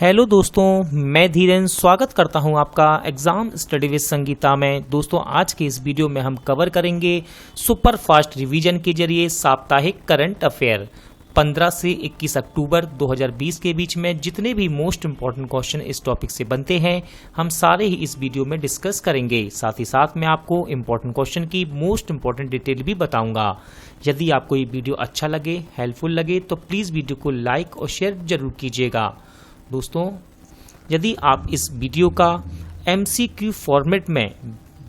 Hello दोस्तों, मैं धीरेन स्वागत करता हूं आपका एग्जाम स्टडी विद संगीता में। दोस्तों, आज के इस वीडियो में हम कवर करेंगे सुपर फास्ट रिवीजन के जरिए साप्ताहिक करंट अफेयर 15 से 21 अक्टूबर 2020 के बीच में जितने भी मोस्ट इंपॉर्टेंट क्वेश्चन इस टॉपिक से बनते हैं हम सारे ही इस वीडियो में डिस्कस करेंगे। साथ ही साथ मैं आपको इंपॉर्टेंट क्वेश्चन की मोस्ट इंपॉर्टेंट डिटेल भी बताऊंगा। यदि आपको ये वीडियो अच्छा लगे, हेल्पफुल लगे तो प्लीज़ वीडियो को लाइक और शेयर जरूर कीजिएगा। दोस्तों, यदि आप इस वीडियो का MCQ फॉर्मेट में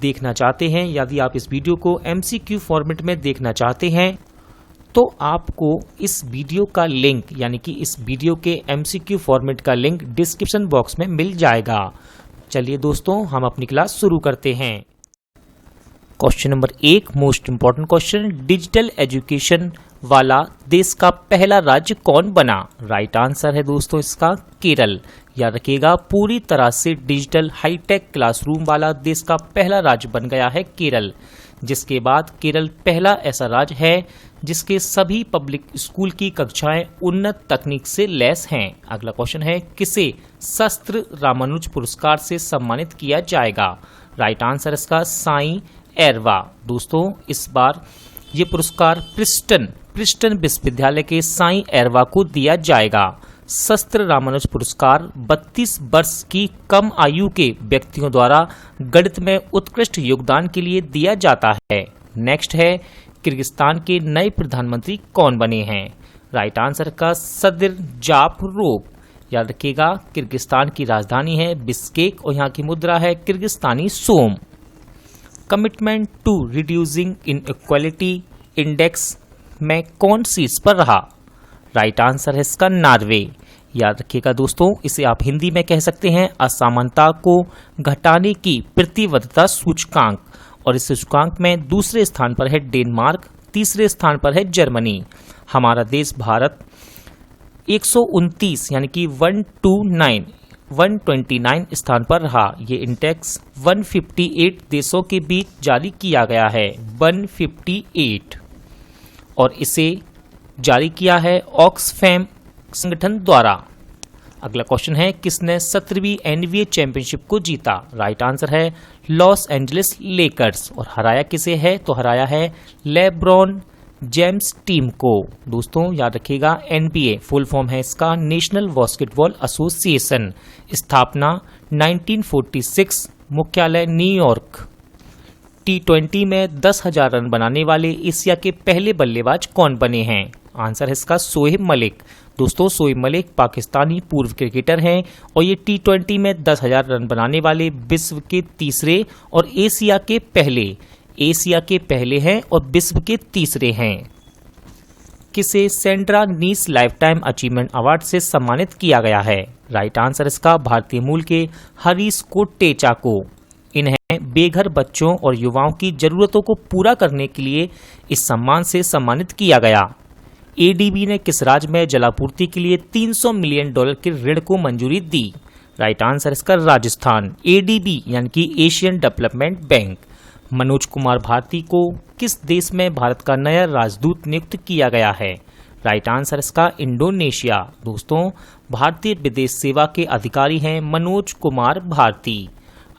देखना चाहते हैं, यदि आप इस वीडियो को MCQ फॉर्मेट में देखना चाहते हैं तो आपको इस वीडियो का लिंक यानी कि इस वीडियो के MCQ फॉर्मेट का लिंक डिस्क्रिप्शन बॉक्स में मिल जाएगा। चलिए दोस्तों, हम अपनी क्लास शुरू करते हैं। Question number 1, most important question, digital education वाला देश का पहला राज्य कौन बना? राइट आंसर है दोस्तों इसका केरल। याद रखिएगा, पूरी तरह से डिजिटल हाईटेक क्लासरूम वाला देश का पहला राज्य बन गया है केरल, जिसके बाद केरल पहला ऐसा राज्य है जिसके सभी पब्लिक स्कूल की कक्षाएं उन्नत तकनीक से लैस हैं। अगला क्वेश्चन है, किसे शस्त्र रामानुज पुरस्कार से सम्मानित किया जाएगा? राइट आंसर इसका साई एरवा। दोस्तों, इस बार ये पुरस्कार प्रिस्टन विश्वविद्यालय के साई एरवा को दिया जाएगा। शस्त्र रामानुज पुरस्कार 32 वर्ष की कम आयु के व्यक्तियों द्वारा गणित में उत्कृष्ट योगदान के लिए दिया जाता है। नेक्स्ट है, किर्गिस्तान के नए प्रधानमंत्री कौन बने हैं? राइट आंसर का सदिर जापरोव। याद रखिएगा, किर्गिस्तान की राजधानी है बिश्केक और यहाँ की मुद्रा है किर्गिस्तानी सोम। Commitment to reducing inequality index में कौन शीर्ष पर रहा? राइट आंसर है इसका नॉर्वे। याद रखिएगा दोस्तों, इसे आप हिंदी में कह सकते हैं असमानता को घटाने की प्रतिबद्धता सूचकांक, और इस सूचकांक में दूसरे स्थान पर है डेनमार्क, तीसरे स्थान पर है जर्मनी। हमारा देश भारत 129 यानी कि 129 स्थान पर रहा। ये इंडेक्स 158 देशों के बीच जारी किया गया है, 158, और इसे जारी किया है ऑक्सफैम संगठन द्वारा। अगला क्वेश्चन है, किसने 17वीं NBA चैंपियनशिप को जीता? राइट आंसर है लॉस एंजलिस लेकर्स। और हराया किसे है? तो हराया है लेब्रॉन जेम्स टीम को। दोस्तों, याद रखिएगा, NBA फुल फॉर्म है इसका नेशनल बास्केटबॉल एसोसिएशन, स्थापना 1946, मुख्यालय न्यूयॉर्क। T20 में 10,000 रन बनाने वाले एशिया के पहले बल्लेबाज कौन बने हैं? आंसर है इसका शोएब मलिक। दोस्तों, शोएब मलिक पाकिस्तानी पूर्व क्रिकेटर हैं और ये T20 में 10,000 रन बनाने वाले विश्व के तीसरे और एशिया के पहले हैं और विश्व के तीसरे हैं। किसे सेंड्रा नीस लाइफटाइम अचीवमेंट अवार्ड से सम्मानित किया गया है? राइट आंसर इसका भारतीय मूल के हरीश कोटेचा को। इन्हें बेघर बच्चों और युवाओं की जरूरतों को पूरा करने के लिए इस सम्मान से सम्मानित किया गया। ADB ने किस राज्य में जलापूर्ति के लिए $300 मिलियन के ऋण को मंजूरी दी? राइट आंसर इसका राजस्थान। ADB यानी कि Asian Development Bank. Manoj Kumar Bharti को किस देश में भारत का नया राजदूत नियुक्त किया गया है? राइट आंसर इसका इंडोनेशिया। दोस्तों, भारतीय विदेश सेवा के अधिकारी हैं मनोज कुमार भारती।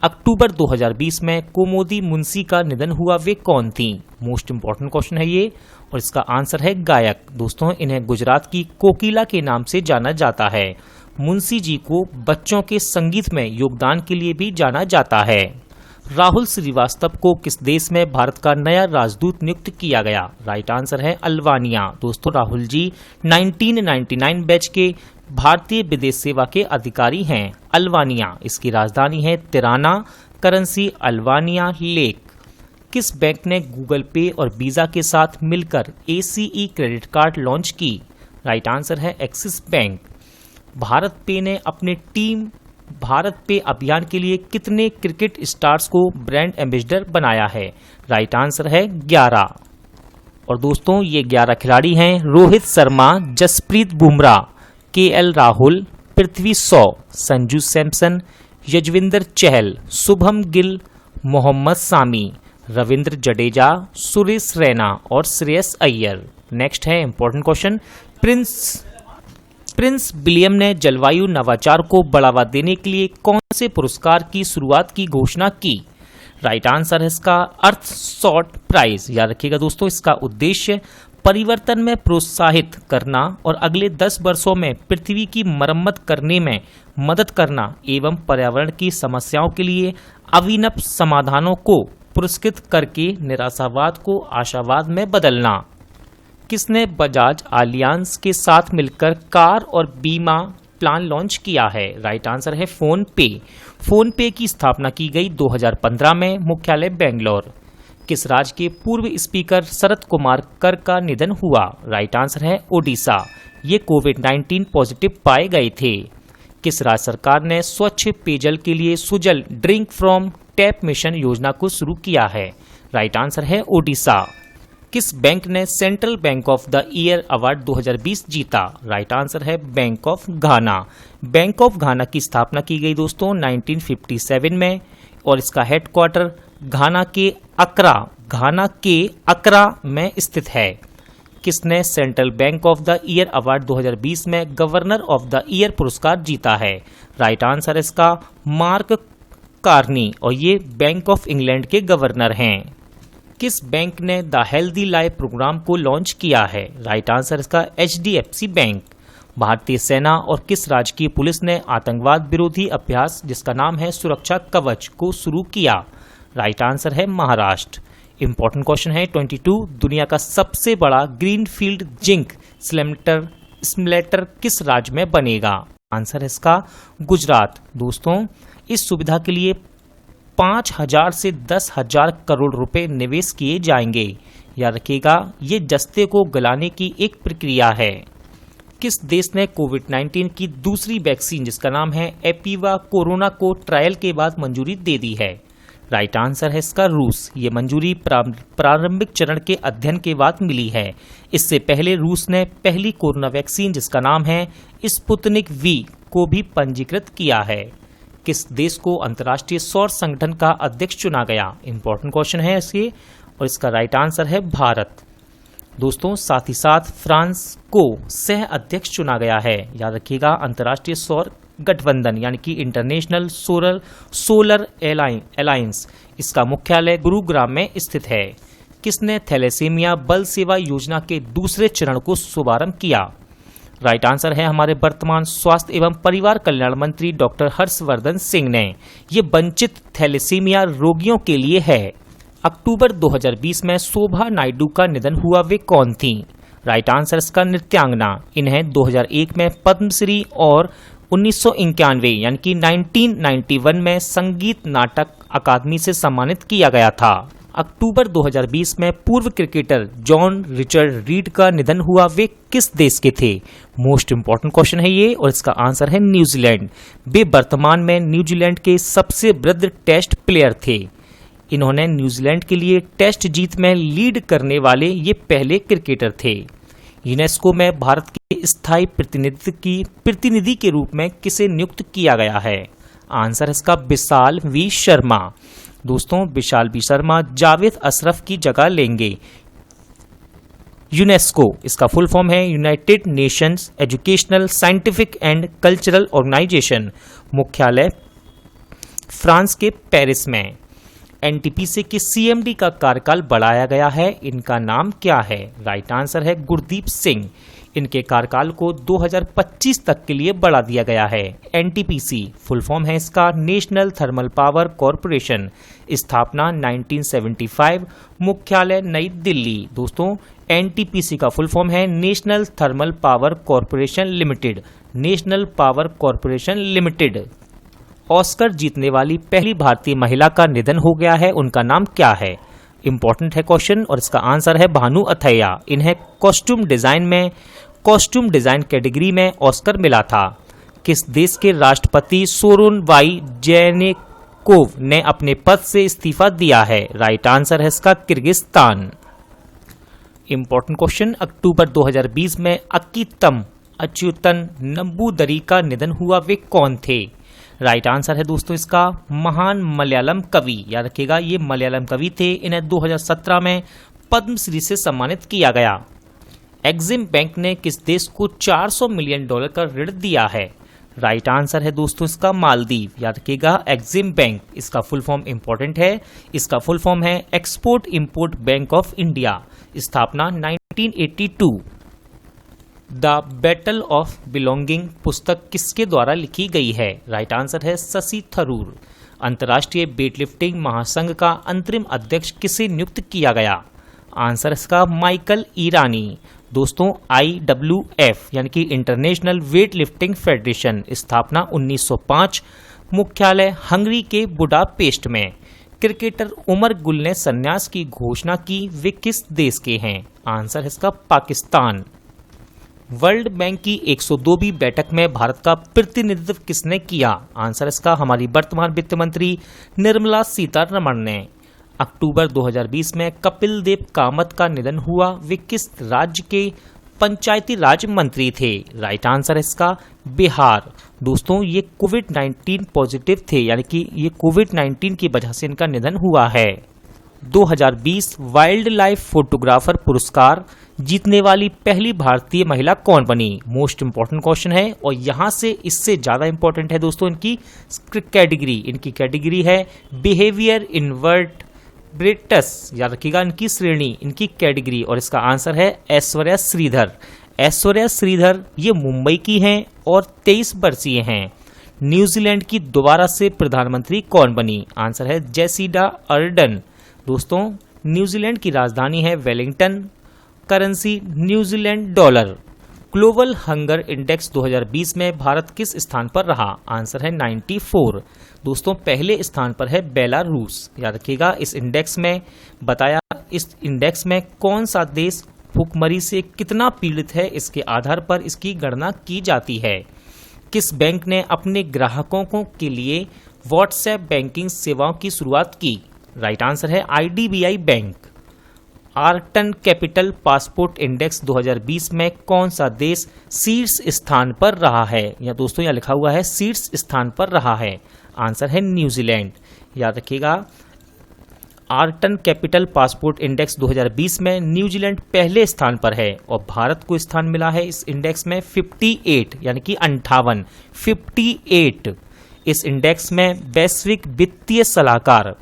अक्टूबर 2020 में कुमुदी मुंशी का निधन हुआ, वे कौन थी? मोस्ट इंपॉर्टेंट क्वेश्चन है ये, और इसका आंसर है गायक। दोस्तों, इन्हें गुजरात की कोकिला के नाम से जाना जाता है। मुंशी जी को बच्चों के संगीत में योगदान के लिए भी जाना जाता है। राहुल श्रीवास्तव को किस देश में भारत का नया राजदूत नियुक्त किया गया? राइट आंसर है अल्बानिया। दोस्तों, राहुल जी 1999 बैच के भारतीय विदेश सेवा के अधिकारी हैं। अल्बानिया, इसकी राजधानी है तिराना, करेंसी अल्बानिया लेक। किस बैंक ने गूगल पे और वीजा के साथ मिलकर ACE क्रेडिट कार्ड लॉन्च की? राइट आंसर है एक्सिस बैंक। भारत पे ने अपने टीम भारत पे अभियान के लिए कितने क्रिकेट स्टार्स को ब्रांड एम्बेसडर बनाया है? राइट आंसर है 11। और दोस्तों, ये 11 खिलाड़ी हैं रोहित शर्मा, जसप्रीत बुमराह, KL राहुल, पृथ्वी शॉ, संजू सैमसन, यजविंदर चहल, शुभम गिल, मोहम्मद सामी, रविंद्र जडेजा, सुरेश रैना और श्रेयस अय्यर। नेक्स्ट है important question, Prince Prince William ने जलवायु नवाचार को बढ़ावा देने के लिए कौन से पुरस्कार की शुरुआत की घोषणा की? राइट आंसर है इसका अर्थ शॉर्ट प्राइज। याद रखिएगा दोस्तों, इसका उद्देश्य परिवर्तन में प्रोत्साहित करना और अगले 10 वर्षों में पृथ्वी की मरम्मत करने में मदद करना एवं पर्यावरण की समस्याओं के लिए अभिनव समाधानों को पुरस्कृत करके निराशावाद को आशावाद में बदलना। किसने बजाज आलियांज के साथ मिलकर कार और बीमा प्लान लॉन्च किया है? राइट आंसर है फोन पे। फोन पे की स्थापना की गई 2015 में, मुख्यालय बेंगलोर। किस राज्य के पूर्व स्पीकर शरद कुमार कर का निधन हुआ? राइट आंसर है ओडिशा। ये कोविड-19 पॉजिटिव पाए गए थे। किस राज्य सरकार ने स्वच्छ पेयजल के लिए Sujal drink from tap mission योजना को शुरू किया है? राइट आंसर है ओडिशा। किस बैंक ने central bank of the year award 2020 जीता? राइट आंसर है bank of Ghana. Bank of घाना की स्थापना की गई दोस्तों 1957 में और इसका हेडक्वार्टर घाना के अक्रा में स्थित है। किसने central bank of the year award 2020 में गवर्नर ऑफ द ईयर पुरस्कार जीता है? राइट आंसर इसका मार्क कार्नी और ये बैंक ऑफ इंग्लैंड के गवर्नर हैं। किस बैंक ने द हेल्दी लाइफ प्रोग्राम को लॉन्च किया है? राइट आंसर इसका HDFC बैंक। भारतीय सेना और किस राज्य की पुलिस ने आतंकवाद विरोधी अभ्यास जिसका नाम है सुरक्षा कवच को शुरू किया? राइट आंसर है महाराष्ट्र। इंपॉर्टेंट क्वेश्चन है 22, दुनिया का सबसे बड़ा ग्रीनफील्ड जिंक स्मेल्टर किस राज्य में बनेगा? आंसर है इसका गुजरात। दोस्तों, इस सुविधा के लिए 5,000 से 10,000 करोड़ रुपए निवेश किए जाएंगे। याद रखिएगा, ये जस्ते को गलाने की एक प्रक्रिया है। किस देश ने कोविड-19 की दूसरी वैक्सीन जिसका नाम है एपिवा कोरोना को ट्रायल के बाद मंजूरी दे दी है? राइट आंसर है इसका रूस। ये मंजूरी प्रारंभिक चरण के अध्ययन के बाद मिली है। इससे पहले रूस ने पहली कोरोना वैक्सीन जिसका नाम है स्पुतनिक वी को भी पंजीकृत किया है। किस देश को अंतर्राष्ट्रीय सौर संगठन का अध्यक्ष चुना गया? इंपॉर्टेंट क्वेश्चन है इसके और इसका राइट आंसर है भारत। दोस्तों, साथ ही साथ फ्रांस को सह अध्यक्ष चुना गया है। याद रखिएगा, अंतर्राष्ट्रीय सौर गठबंधन यानी कि इंटरनेशनल सोलर अलायंस, इसका मुख्यालय गुरुग्राम में स्थित है। किसने थैलेसीमिया बल सेवा योजना के दूसरे चरण को शुभारंभ किया? राइट आंसर है हमारे वर्तमान स्वास्थ्य एवं परिवार कल्याण मंत्री डॉक्टर हर्षवर्धन सिंह ने। ये वंचित थैलेसीमिया रोगियों के लिए है। अक्टूबर 2020 में शोभा नायडू का निधन हुआ, वे कौन थी? राइट आंसर इसका नृत्यांगना। इन्हें 2001 में पद्मश्री और 1991 यानी कि 1991 में संगीत नाटक अकादमी से सम्मानित किया गया था। अक्टूबर 2020 में पूर्व क्रिकेटर जॉन रिचर्ड रीड का निधन हुआ, वे किस देश के थे? मोस्ट इंपॉर्टेंट क्वेश्चन है ये और इसका आंसर है न्यूजीलैंड। वे वर्तमान में न्यूजीलैंड के सबसे वृद्ध टेस्ट प्लेयर थे। इन्होंने न्यूजीलैंड के लिए टेस्ट जीत में लीड करने वाले ये पहले क्रिकेटर थे। यूनेस्को में भारत के स्थायी प्रतिनिधि के रूप में किसे नियुक्त किया गया है? आंसर इसका विशाल वी शर्मा। दोस्तों, विशाल वी शर्मा जावेद अशरफ की जगह लेंगे। यूनेस्को, इसका फुल फॉर्म है United Nations Educational Scientific and Cultural Organization, मुख्यालय फ्रांस के पेरिस में। एनटीपीसी के सीएमडी का कार्यकाल बढ़ाया गया है, इनका नाम क्या है? राइट आंसर है गुरदीप सिंह। इनके कार्यकाल को 2025 तक के लिए बढ़ा दिया गया है। एनटीपीसी फुल फॉर्म है इसका नेशनल थर्मल पावर कॉरपोरेशन, स्थापना 1975, मुख्यालय नई दिल्ली। दोस्तों, एनटीपीसी का फुल फॉर्म है national thermal power corporation limited, national power corporation limited. Oscar जीतने वाली पहली भारतीय महिला का निधन हो गया है, उनका नाम क्या है? इंपॉर्टेंट है क्वेश्चन और इसका आंसर है भानु अथैया। इन्हें कॉस्ट्यूम डिजाइन कैटेगरी में ऑस्कर मिला था। किस देश के राष्ट्रपति सोरोनबाई जेनेकोव ने अपने पद से इस्तीफा दिया है? राइट आंसर है इसका किर्गिस्तान। इंपॉर्टेंट क्वेश्चन, अक्टूबर 2020 में अक्कीतम अच्युतन नंबूदरी का निधन हुआ, वे कौन थे? राइट आंसर है दोस्तों इसका महान मलयालम कवि। याद रखिएगा, ये मलयालम कवि थे। इन्हें 2017 में पद्मश्री से सम्मानित किया गया। एक्सिम बैंक ने किस देश को $400 मिलियन का ऋण दिया है? राइट आंसर है दोस्तों इसका मालदीव। याद रखिएगा एक्सिम बैंक, इसका फुल फॉर्म इंपॉर्टेंट है। इसका फुल फॉर्म है export import bank of India, स्थापना 1982। द बैटल ऑफ बिलोंगिंग पुस्तक किसके द्वारा लिखी गई है? राइट आंसर है शशि थरूर। अंतर्राष्ट्रीय वेटलिफ्टिंग महासंघ का अंतरिम अध्यक्ष किसे नियुक्त किया गया? आंसर इसका माइकल ईरानी। दोस्तों IWF यानी कि इंटरनेशनल वेट लिफ्टिंग फेडरेशन, स्थापना 1905, मुख्यालय हंगरी के बुडापेस्ट में। क्रिकेटर उमर गुल ने संन्यास की घोषणा की, वे किस देश के हैं? आंसर इसका पाकिस्तान। वर्ल्ड बैंक की 102वीं बैठक में भारत का प्रतिनिधित्व किसने किया? आंसर इसका हमारी वर्तमान वित्त मंत्री निर्मला सीतारमण ने। अक्टूबर 2020 में कपिल देव कामत का निधन हुआ, वे किस राज्य के पंचायती राज मंत्री थे? राइट आंसर इसका बिहार। दोस्तों ये कोविड-19 पॉजिटिव थे, यानी कि ये कोविड-19 की वजह से इनका निधन हुआ है। 2020 वाइल्ड लाइफ फोटोग्राफर पुरस्कार जीतने वाली पहली भारतीय महिला कौन बनी? मोस्ट इंपॉर्टेंट क्वेश्चन है और यहां से इससे ज्यादा इंपॉर्टेंट है दोस्तों इनकी कैटेगरी। इनकी कैटेगरी है बिहेवियर इनवर्ट ब्रेटस, याद रखिएगा इनकी श्रेणी, इनकी कैटेगरी, और इसका आंसर है ऐश्वर्या श्रीधर। ऐश्वर्या श्रीधर ये मुंबई की हैं और 23 वर्षीय हैं। न्यूजीलैंड की दोबारा से प्रधानमंत्री कौन बनी? आंसर है जेसिडा अर्डन। दोस्तों न्यूजीलैंड की राजधानी है Wellington, currency New Zealand dollar. Global hunger index 2020 में भारत किस स्थान पर रहा? आंसर है 94। दोस्तों पहले स्थान पर है बेलारूस। याद रखिएगा इस इंडेक्स में बताया, इस इंडेक्स में कौन सा देश भूखमरी से कितना पीड़ित है इसके आधार पर इसकी गणना की जाती है। किस बैंक ने अपने ग्राहकों के लिए व्हाट्सएप बैंकिंग सेवाओं की शुरुआत की? राइट आंसर है IDBI bank. Arton capital passport index 2020 में कौन सा देश शीर्ष स्थान पर रहा है? या दोस्तों यहाँ लिखा हुआ है शीर्ष स्थान पर रहा है, आंसर है न्यूजीलैंड। याद रखिएगा आर्टन कैपिटल पासपोर्ट इंडेक्स 2020 में न्यूजीलैंड पहले स्थान पर है और भारत को स्थान मिला है इस इंडेक्स में 58, यानी कि 58, 58। इस इंडेक्स में वैश्विक वित्तीय सलाहकार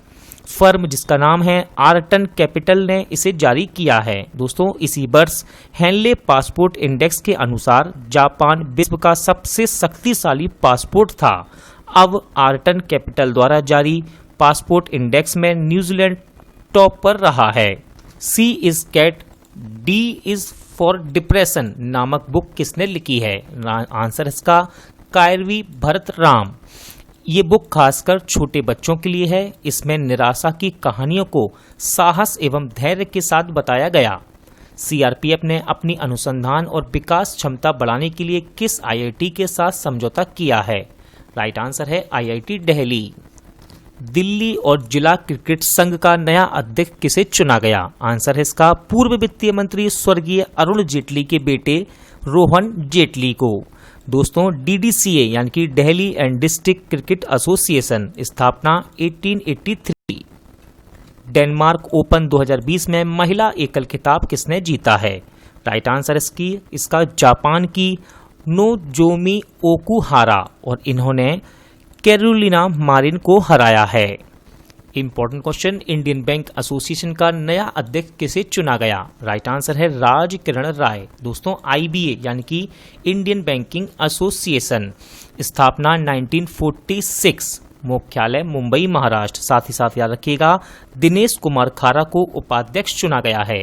फर्म जिसका नाम है आर्टन कैपिटल ने इसे जारी किया है। दोस्तों इसी वर्ष हेनले पासपोर्ट इंडेक्स के अनुसार जापान विश्व का सबसे शक्तिशाली पासपोर्ट था। अब आर्टन कैपिटल द्वारा जारी पासपोर्ट इंडेक्स में न्यूजीलैंड टॉप पर रहा है। C is cat, D is for depression नामक बुक किसने लिखी है? आंसर इसका कायरवी भरत राम। ये बुक खासकर छोटे बच्चों के लिए है। इसमें निराशा की कहानियों को साहस एवं धैर्य के साथ बताया गया। CRPF ने अपनी अनुसंधान और विकास क्षमता बढ़ाने के लिए किस IIT के साथ समझौता किया है? राइट आंसर है IIT दिल्ली। दिल्ली और जिला क्रिकेट संघ का नया अध्यक्ष किसे चुना गया? आंसर है इसका पूर्व वित्तीय मंत्री स्वर्गीय अरुण जेटली के बेटे रोहन जेटली को। दोस्तों DDCA यानी कि Delhi and district cricket association, स्थापना 1883। डेनमार्क ओपन 2020 में महिला एकल खिताब किसने जीता है? राइट आंसर इसका जापान की नोजोमी ओकुहारा, और इन्होंने कैरोलिना मारिन को हराया है। Important question, Indian bank association का नया अध्यक्ष किसे चुना गया? राइट आंसर है राज किरण राय। दोस्तों IBA यानी कि इंडियन बैंकिंग एसोसिएशन, स्थापना 1946, मुख्यालय मुंबई महाराष्ट्र। साथ ही साथ याद रखिएगा दिनेश कुमार खारा को उपाध्यक्ष चुना गया है।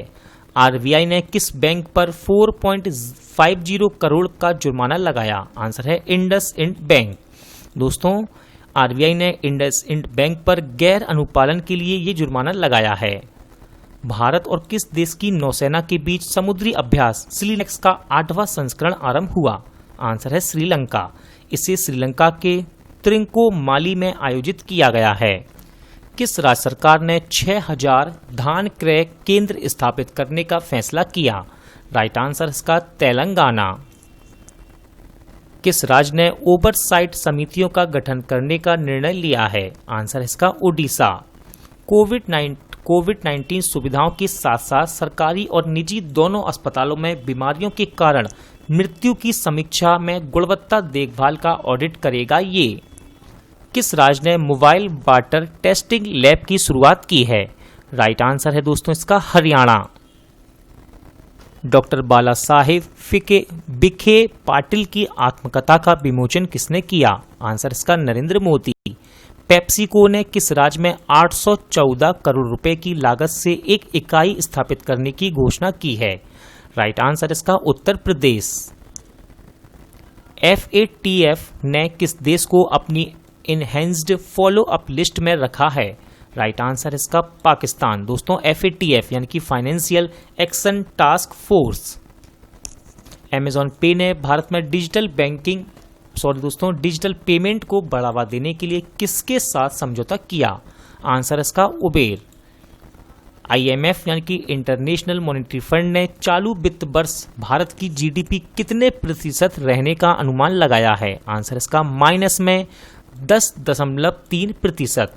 RBI ने किस बैंक पर 4.50 करोड़ का जुर्माना लगाया? आंसर है इंडसइंड बैंक। दोस्तों RBI ने इंडसइंड बैंक पर गैर अनुपालन के लिए ये जुर्माना लगाया है। भारत और किस देश की नौसेना के बीच समुद्री अभ्यास श्रीलैक्स का 8वां संस्करण आरंभ हुआ? आंसर है श्रीलंका। इसे श्रीलंका के त्रिंकोमाली में आयोजित किया गया है। किस राज्य सरकार ने 6000 धान क्रय केंद्र स्थापित करने का फैसला किया? राइट आंसर इसका तेलंगाना। किस राज्य ने ओवरसाइट समितियों का गठन करने का निर्णय लिया है? आंसर इसका उड़ीसा। कोविड-19 सुविधाओं के साथ साथ सरकारी और निजी दोनों अस्पतालों में बीमारियों के कारण मृत्यु की समीक्षा में गुणवत्ता देखभाल का ऑडिट करेगा। ये किस राज्य ने मोबाइल वाटर टेस्टिंग लैब की शुरुआत की है? राइट आंसर है दोस्तों इसका हरियाणा। डॉक्टर बाला साहेब विखे पाटिल की आत्मकथा का विमोचन किसने किया? आंसर इसका नरेंद्र मोदी। पेप्सिको ने किस राज्य में 814 करोड़ रुपए की लागत से एक इकाई स्थापित करने की घोषणा की है? राइट आंसर इसका उत्तर प्रदेश। FATF ने किस देश को अपनी इनहेंस्ड फॉलो अप लिस्ट में रखा है? राइट आंसर इसका पाकिस्तान। दोस्तों FATF यानी कि financial action task force. Amazon पे ने भारत में डिजिटल पेमेंट को बढ़ावा देने के लिए किसके साथ समझौता किया? आंसर इसका उबेर। IMF यानी कि इंटरनेशनल मॉनेटरी फंड ने चालू वित्त वर्ष भारत की GDP कितने प्रतिशत रहने का अनुमान लगाया है? आंसर इसका माइनस में 10.3%।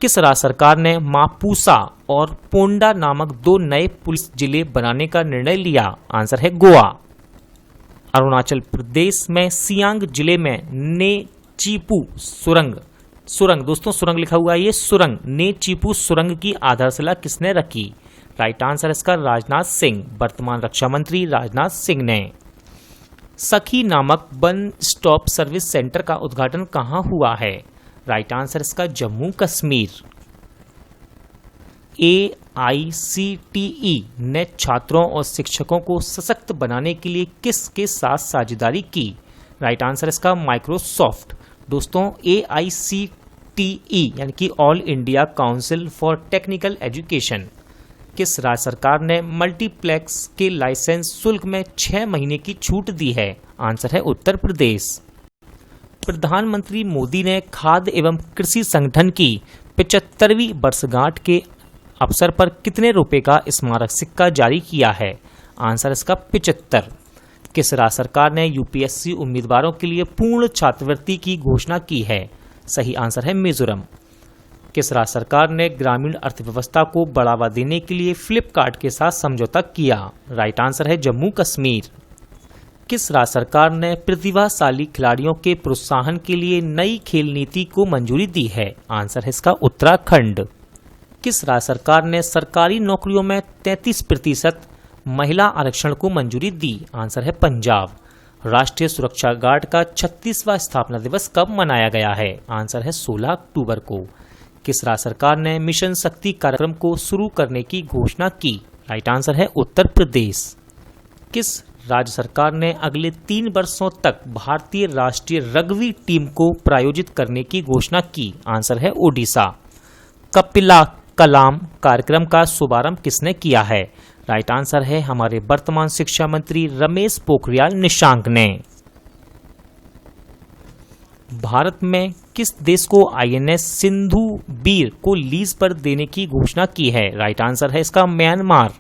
किस राज्य सरकार ने मापुसा और पोंडा नामक 2 नए पुलिस जिले बनाने का निर्णय लिया? आंसर है गोवा। अरुणाचल प्रदेश में सियांग जिले में नेचीपू सुरंग दोस्तों सुरंग लिखा हुआ है ये सुरंग, नेचीपू सुरंग की आधारशिला किसने रखी? राइट आंसर इसका राजनाथ सिंह, वर्तमान रक्षा मंत्री राजनाथ सिंह ने। सखी नामक वन स्टॉप सर्विस सेंटर का उद्घाटन कहाँ हुआ है? राइट आंसर इसका जम्मू कश्मीर। AICTE ने छात्रों और शिक्षकों को सशक्त बनाने के लिए किसके साथ साझेदारी की? राइट आंसर इसका माइक्रोसॉफ्ट। दोस्तों AICTE यानी कि all India council for technical education किस राज्य सरकार ने मल्टीप्लेक्स के लाइसेंस शुल्क में 6 महीने की छूट दी है? आंसर है उत्तर प्रदेश। प्रधानमंत्री मोदी ने खाद्य एवं कृषि संगठन की 75वीं वर्षगांठ के अवसर पर कितने रुपए का स्मारक सिक्का जारी किया है? आंसर इसका 75। किस राज्य सरकार ने UPSC उम्मीदवारों के लिए पूर्ण छात्रवृत्ति की घोषणा की है? सही आंसर है मिजोरम। किस राज्य सरकार ने ग्रामीण अर्थव्यवस्था को बढ़ावा देने के लिए फ्लिपकार्ट के साथ समझौता किया? राइट आंसर है जम्मू कश्मीर। किस राज्य सरकार ने प्रतिभाशाली खिलाड़ियों के प्रोत्साहन के लिए नई खेल नीति को मंजूरी दी है? आंसर है इसका उत्तराखंड। किस राज्य सरकार ने सरकारी नौकरियों में 33% महिला आरक्षण को मंजूरी दी? आंसर है पंजाब। राष्ट्रीय सुरक्षा गार्ड का 36वां स्थापना दिवस कब मनाया गया है? आंसर है 16 अक्टूबर को। किस राज्य सरकार ने मिशन शक्ति कार्यक्रम को शुरू करने की घोषणा की? राइट आंसर है उत्तर प्रदेश। किस राज्य सरकार ने अगले 3 वर्षों तक भारतीय राष्ट्रीय रग्बी टीम को प्रायोजित करने की घोषणा की? आंसर है ओडिशा। कपिला कलाम कार्यक्रम का शुभारंभ किसने किया है? राइट आंसर है हमारे वर्तमान शिक्षा मंत्री रमेश पोखरियाल निशंक ने। भारत में किस देश को INS सिंधु बीर को लीज पर देने की घोषणा की है? राइट आंसर है इसका म्यांमार।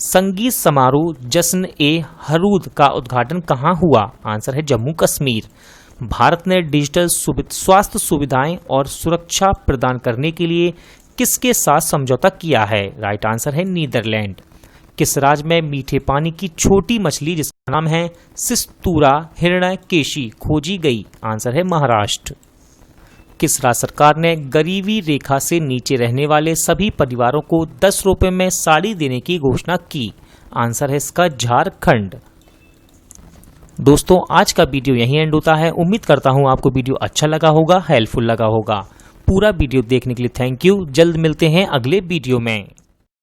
संगीत समारोह जश्न-ए-हरूद का उद्घाटन कहाँ हुआ? आंसर है जम्मू कश्मीर। भारत ने डिजिटल स्वास्थ्य सुविधाएं और सुरक्षा प्रदान करने के लिए किसके साथ समझौता किया है? राइट आंसर है नीदरलैंड। किस राज्य में मीठे पानी की छोटी मछली जिसका नाम है सिस्तूरा हिरण्यकेशी खोजी गई? आंसर है महाराष्ट्र। किस राज्य सरकार ने गरीबी रेखा से नीचे रहने वाले सभी परिवारों को 10 रुपए में साड़ी देने की घोषणा की? आंसर है इसका झारखंड। दोस्तों आज का वीडियो यहीं एंड होता है। उम्मीद करता हूं आपको वीडियो अच्छा लगा होगा, हेल्पफुल लगा होगा। पूरा वीडियो देखने के लिए थैंक यू। जल्द मिलते हैं अगले वीडियो में।